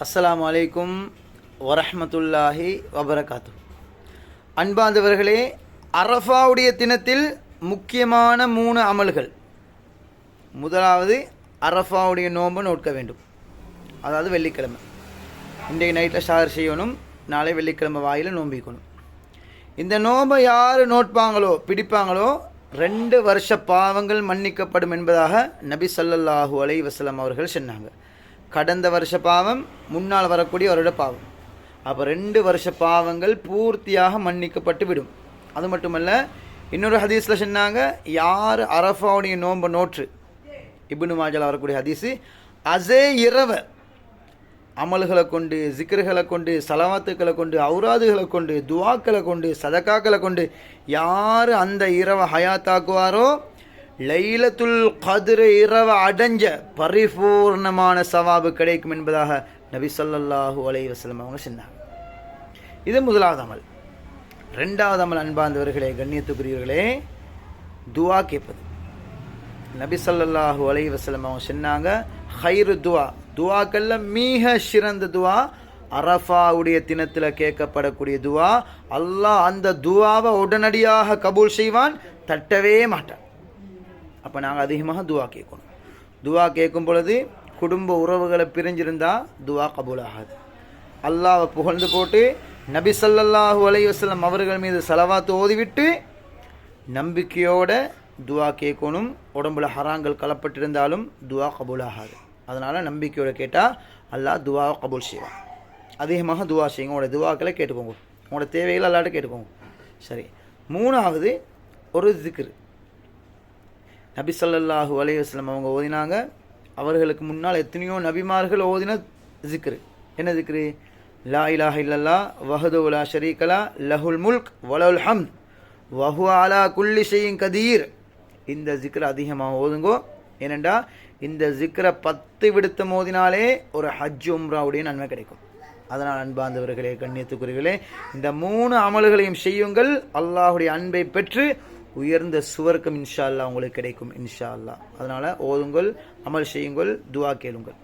அஸ்ஸலாமு அலைக்கும் வரஹ்மத்துல்லாஹி வபரகாத்து. அன்பார்ந்தவர்களே, அரஃபாவுடைய தினத்தில் முக்கியமான 3 அமல்கள். முதலாவது, அரஃபாவுடைய நோன்பு நோட்க வேண்டும். அதாவது வெள்ளிக்கிழமை. இன்றைய நைட்டில் ஷார் செய்யணும், நாளை வெள்ளிக்கிழமை வாயில் நோம்பிக்கணும். இந்த நோன்பை யார் நோட்பாங்களோ பிடிப்பாங்களோ 2 வருஷ பாவங்கள் மன்னிக்கப்படும் என்பதாக நபி ஸல்லல்லாஹு அலைஹி வஸல்லம் அவர்கள் சொன்னாங்க. கடந்த வருஷ பாவம், முன்னால் வரக்கூடிய வருட பாவம். அப்போ 2 வருஷ பாவங்கள் பூர்த்தியாக மன்னிக்கப்பட்டு விடும். அது மட்டுமல்ல, இன்னொரு ஹதீஸில் சொன்னாங்க, யார் அரஃபாவுடைய நோன்பை நோற்று, இப்னு மாஜால வரக்கூடிய ஹதீஸு, அதே இரவை அமல்களை கொண்டு, ஜிக்ருகளை கொண்டு, சலவாத்துக்களை கொண்டு, ஔராதுகளை கொண்டு, துவாக்களை கொண்டு, சதக்காக்களை கொண்டு யார் அந்த இரவை ஹயாத்தாக்குவாரோ, லைலத்துல் கத்ர் இரவு அடைஞ்ச பரிபூர்ணமான சவாபு கிடைக்கும் என்பதாக நபி ஸல்லல்லாஹு அலைஹி வஸல்லம் அவங்க சொன்னாங்க. இது முதலாவது அமல். 2வது அமல், அன்பார்ந்தவர்களே, கண்ணியத்துக்குரியவர்களே, துவா கேட்பது. நபி ஸல்லல்லாஹு அலைஹி வஸல்லம் அவங்க சொன்னாங்க, ஹைரு துவா, துவாக்கல்ல மிக சிறந்த துவா அரஃபாவுடைய தினத்தில் கேட்கப்படக்கூடிய துவா. அல்லாஹ் அந்த துவாவை உடனடியாக கபூல் செய்வான், தட்டவே மாட்டான். அப்போ நாங்கள் அதிகமாக துவா கேட்கணும். துவா கேட்கும் பொழுது குடும்ப உறவுகளை பிரிஞ்சிருந்தால் துவா கபூல் ஆகாது. அல்லாஹ்வை புகழ்ந்து போட்டு நபி ஸல்லல்லாஹு அலைஹி வஸல்லம் அவர்கள் மீது ஸலவாத் ஓதிவிட்டு நம்பிக்கையோட துவா கேட்கணும். உடம்புல ஹராங்கள் கலப்பட்டிருந்தாலும் துவா கபூல் ஆகாது. அதனால் நம்பிக்கையோட கேட்டால் அல்லாஹ் துவாவை கபூல் செய்வான். அதிகமாக துவா செய்யுங்க. உங்களோட துவாக்களை கேட்டுக்கோங்க, உங்களோட தேவைகளை அல்லாட்ட கேட்டுக்கோங்க. சரி, 3வது ஒரு ஜிக்ரு. நபி ஸல்லல்லாஹு அலைஹி வஸல்லம் அவங்க ஓதினாங்க. அவர்களுக்கு முன்னால் எத்தனையோ நபிமார்கள் ஓதின ஜிக்ரு. என்ன ஜிக்ரு? லா இலாஹ இல்லல்லாஹ் வஹ்தஹு லா ஷரீக லஹ் லஹுல் முல்க் வலஹுல் ஹம்த் வஹுவ அலா குல்லி ஷைஇன் கதீர். இந்த ஜிக்ரை அதிகமாக ஓதுங்கோ. ஏனெண்டா இந்த ஜிக்ரை 10 விடுத்து மோதினாலே ஒரு ஹஜ் உம்ராவுடைய நன்மை கிடைக்கும். அதனால் அன்பார்ந்தவர்களே, கண்ணியத்துக்குரியவர்களே, இந்த 3 அமல்களையும் செய்யுங்கள். அல்லாஹுடைய அன்பை பெற்று உயர்ந்த சுவர்க்கம் இன்ஷா அல்லாஹ் உங்களுக்கு கிடைக்கும் இன்ஷா அல்லாஹ். அதனால் ஓதுங்கள், அமல் செய்யுங்கள், துவா கேளுங்கள்.